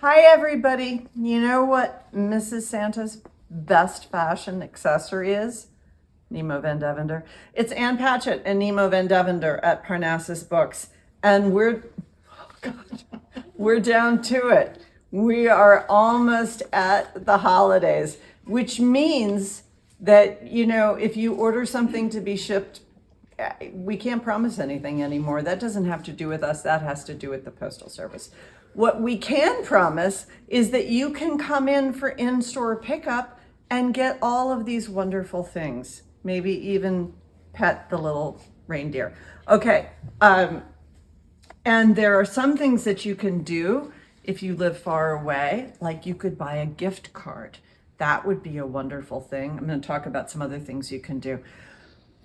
Hi, everybody. You know what Mrs. Santa's best fashion accessory is? Nemo Van Devender. It's Ann Patchett and Nemo Van Devender at Parnassus Books. And we're down to it. We are almost at the holidays, which means that, if you order something to be shipped, we can't promise anything anymore. That doesn't have to do with us. That has to do with the Postal Service. What we can promise is that you can come in for in-store pickup and get all of these wonderful things. Maybe even pet the little reindeer. Okay. And there are some things that you can do if you live far away, like you could buy a gift card. That would be a wonderful thing. I'm going to talk about some other things you can do.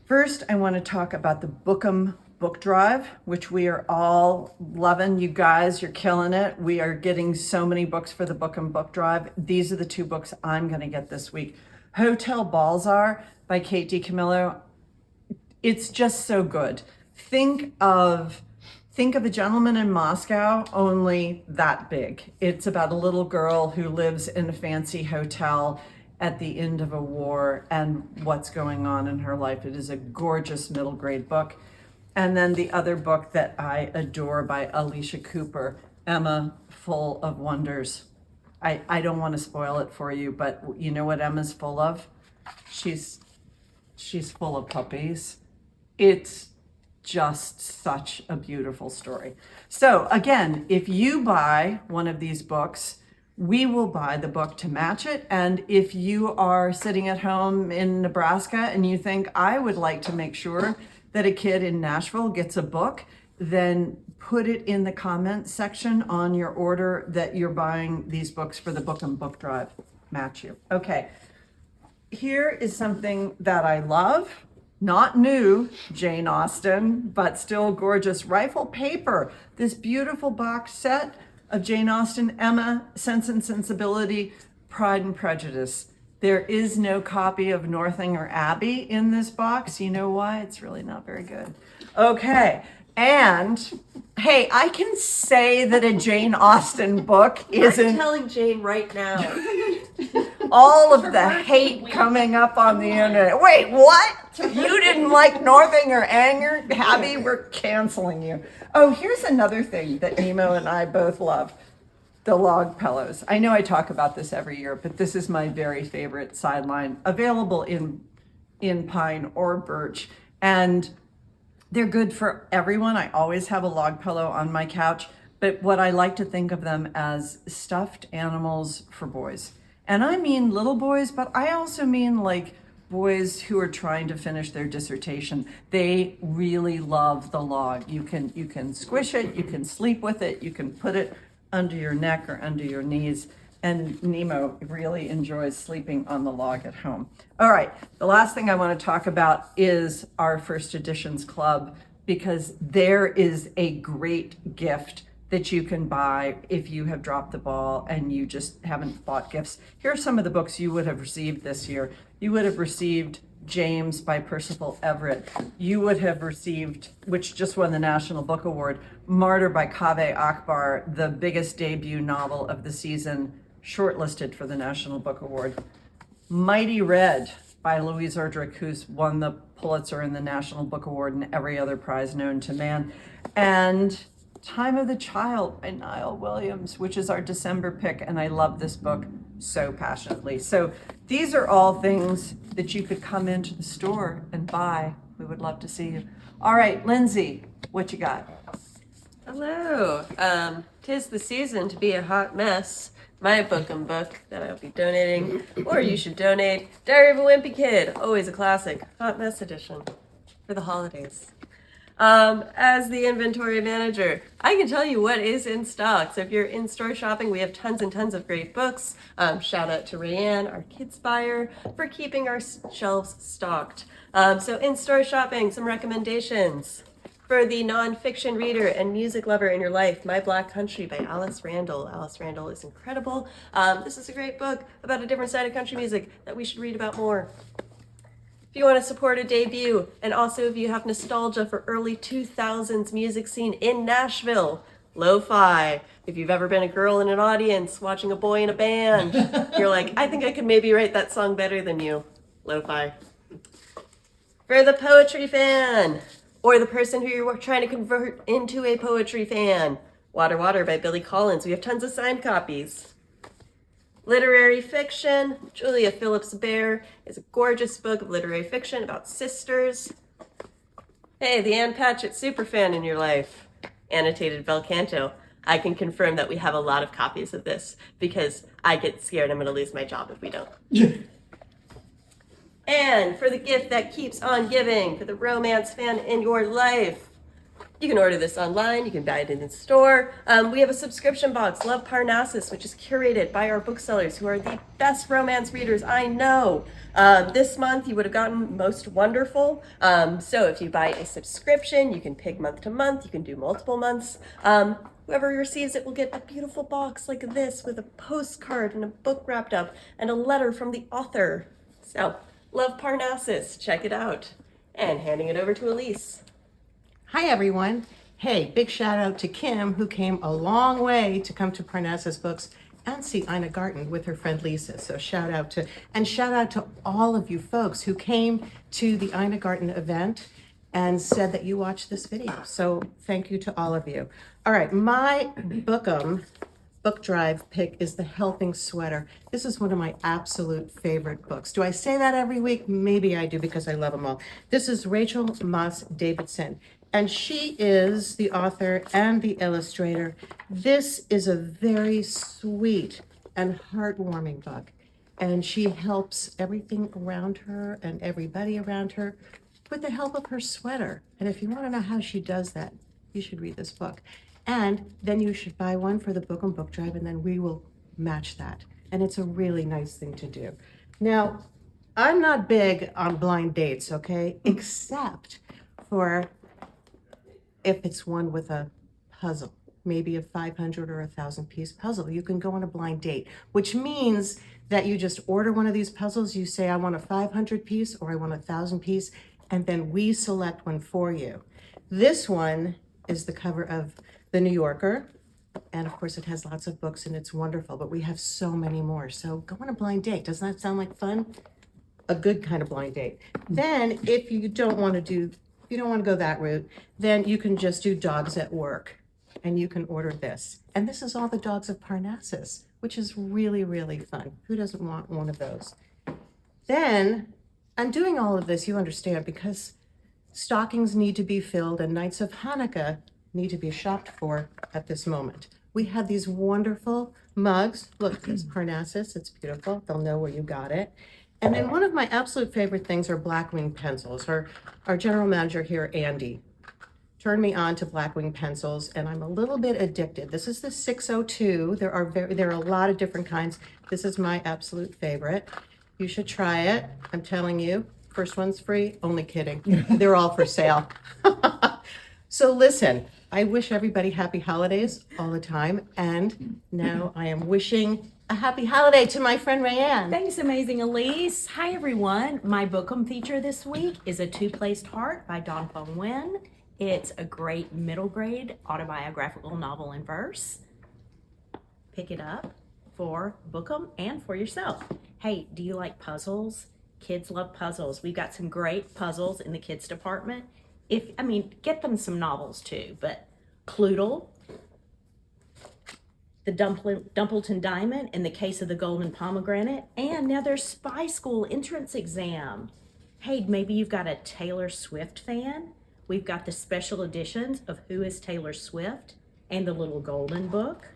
First, I want to talk about the Bookem book drive, which we are all loving. You guys, you're killing it. We are getting so many books for the Bookem book drive. These are the two books I'm going to get this week. Hotel Balzar by Kate DiCamillo. It's just so good. Think of A Gentleman in Moscow, only that big. It's about a little girl who lives in a fancy hotel at the end of a war and what's going on in her life. It is a gorgeous middle grade book. And then the other book that I adore by Alicia Cooper, Emma, Full of Wonders. I don't want to spoil it for you, but you know what Emma's full of? She's full of puppies. It's just such a beautiful story. So again, if you buy one of these books, we will buy the book to match it. And if you are sitting at home in Nebraska and you think, I would like to make sure that a kid in Nashville gets a book, then put it in the comments section on your order that you're buying these books for the Bookem book drive. Match you. Okay. Here is something that I love. Not new, Jane Austen, but still gorgeous. Rifle Paper, this beautiful box set of Jane Austen, Emma, Sense and Sensibility, Pride and Prejudice. There is no copy of Northanger Abbey in this box. You know why? It's really not very good. Okay, and hey, I can say that a Jane Austen book isn't... I'm telling Jane right now. All of the hate coming up on the internet. Wait, what? You didn't like Northanger Abbey? We're canceling you. Oh, here's another thing that Nemo and I both love. The log pillows. I know I talk about this every year, but this is my very favorite sideline, available in pine or birch. And they're good for everyone. I always have a log pillow on my couch, but what I like to think of them as stuffed animals for boys. And I mean little boys, but I also mean like boys who are trying to finish their dissertation. They really love the log. You can squish it, you can sleep with it, you can put it under your neck or under your knees. And Nemo really enjoys sleeping on the log at home. All right, the last thing I want to talk about is our First Editions Club, because there is a great gift that you can buy if you have dropped the ball and you just haven't bought gifts. Here are some of the books you would have received this year. You would have received James by Percival Everett. You would have received, which just won the National Book Award, Martyr by Kaveh Akbar, the biggest debut novel of the season, shortlisted for the National Book Award. Mighty Red by Louise Erdrich, who's won the Pulitzer and the National Book Award and every other prize known to man. And Time of the Child by Niall Williams, which is our December pick, and I love this book so passionately. So these are all things that you could come into the store and buy. We would love to see you. All right, Lindsay, what you got? Hello. 'Tis the season to be a hot mess. My Bookem book that I'll be donating, or you should donate, Diary of a Wimpy Kid, always a classic, hot mess edition for the holidays. As the inventory manager, I can tell you what is in stock. So if you're in-store shopping, we have tons and tons of great books. Shout out to Rayanne, our kids buyer, for keeping our shelves stocked. So in-store shopping, some recommendations. For the nonfiction reader and music lover in your life, My Black Country by Alice Randall. Alice Randall is incredible. This is a great book about a different side of country music that we should read about more. If you want to support a debut, and also if you have nostalgia for early 2000s music scene in Nashville, Lo-fi. If you've ever been a girl in an audience watching a boy in a band, you're like, I think I could maybe write that song better than you. Lo-fi. For the poetry fan, or the person who you're trying to convert into a poetry fan, Water Water by Billy Collins. We have tons of signed copies. Literary fiction, Julia Phillips Bear is a gorgeous book of literary fiction about sisters. Hey, the Ann Patchett superfan in your life, annotated Bel Canto. I can confirm that we have a lot of copies of this because I get scared I'm going to lose my job if we don't. And for the gift that keeps on giving, for the romance fan in your life, you can order this online. You can buy it in the store. We have a subscription box, Love Parnassus, which is curated by our booksellers who are the best romance readers I know. This month, you would have gotten Most Wonderful. So if you buy a subscription, you can pick month to month. You can do multiple months. Whoever receives it will get a beautiful box like this with a postcard and a book wrapped up and a letter from the author. So, Love Parnassus. Check it out. And handing it over to Elise. Hi, everyone. Hey, big shout out to Kim, who came a long way to come to Parnassus Books and see Ina Garten with her friend Lisa. So shout out to all of you folks who came to the Ina Garten event and said that you watched this video. So thank you to all of you. All right, my book drive pick is The Helping Sweater. This is one of my absolute favorite books. Do I say that every week? Maybe I do because I love them all. This is Rachel Moss Davidson, and she is the author and the illustrator. This is a very sweet and heartwarming book, and she helps everything around her and everybody around her with the help of her sweater. And if you want to know how she does that, you should read this book. And then you should buy one for the Book and Book Drive, and then we will match that. And it's a really nice thing to do. Now, I'm not big on blind dates, okay? Except for if it's one with a puzzle, maybe a 500 or 1,000 piece puzzle. You can go on a blind date, which means that you just order one of these puzzles. You say, I want a 500 piece or I want a 1,000 piece, and then we select one for you. This one is the cover of The New Yorker. And of course it has lots of books and it's wonderful, but we have so many more. So go on a blind date. Doesn't that sound like fun? A good kind of blind date. Then if you don't want to go that route, then you can just do Dogs at Work and you can order this. And this is all the dogs of Parnassus, which is really, really fun. Who doesn't want one of those? Then I'm doing all of this, you understand, because stockings need to be filled and nights of Hanukkah need to be shopped for at this moment. We have these wonderful mugs. Look, it's Parnassus, it's beautiful. They'll know where you got it. And then one of my absolute favorite things are Blackwing pencils. Our general manager here, Andy, turned me on to Blackwing pencils, and I'm a little bit addicted. This is the 602. There are a lot of different kinds. This is my absolute favorite. You should try it. I'm telling you, first one's free. Only kidding. They're all for sale. So listen, I wish everybody happy holidays all the time. And now I am wishing a happy holiday to my friend Rayanne. Thanks, amazing Elise. Hi, everyone. My Bookem feature this week is A Two-Placed Heart by Don Fong Nguyen. It's a great middle grade autobiographical novel in verse. Pick it up for Bookem and for yourself. Hey, do you like puzzles? Kids love puzzles. We've got some great puzzles in the kids department. Get them some novels too, but Cloodle, the Dumpleton Diamond, In the Case of the Golden Pomegranate, and now there's Spy School entrance exam. Hey, maybe you've got a Taylor Swift fan. We've got the special editions of Who is Taylor Swift and the Little Golden Book.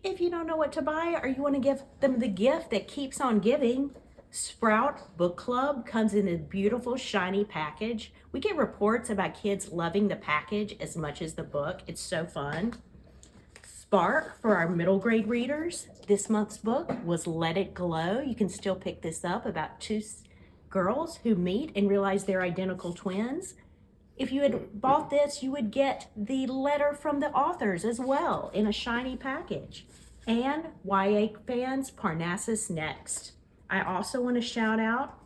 If you don't know what to buy or you want to give them the gift that keeps on giving, Sprout Book Club comes in a beautiful shiny package. We get reports about kids loving the package as much as the book. It's so fun. Spark for our middle grade readers. This month's book was Let It Glow. You can still pick this up about two girls who meet and realize they're identical twins. If you had bought this, you would get the letter from the authors as well in a shiny package. And YA fans, Parnassus Next. I also want to shout out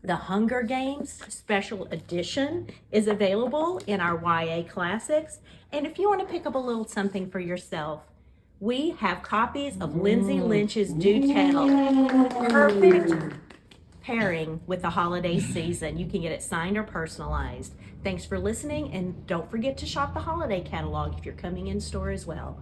The Hunger Games Special Edition is available in our YA Classics. And if you want to pick up a little something for yourself, we have copies of Lindsay Lynch's Do Tell. Perfect pairing with the holiday season. You can get it signed or personalized. Thanks for listening, and don't forget to shop the holiday catalog if you're coming in store as well.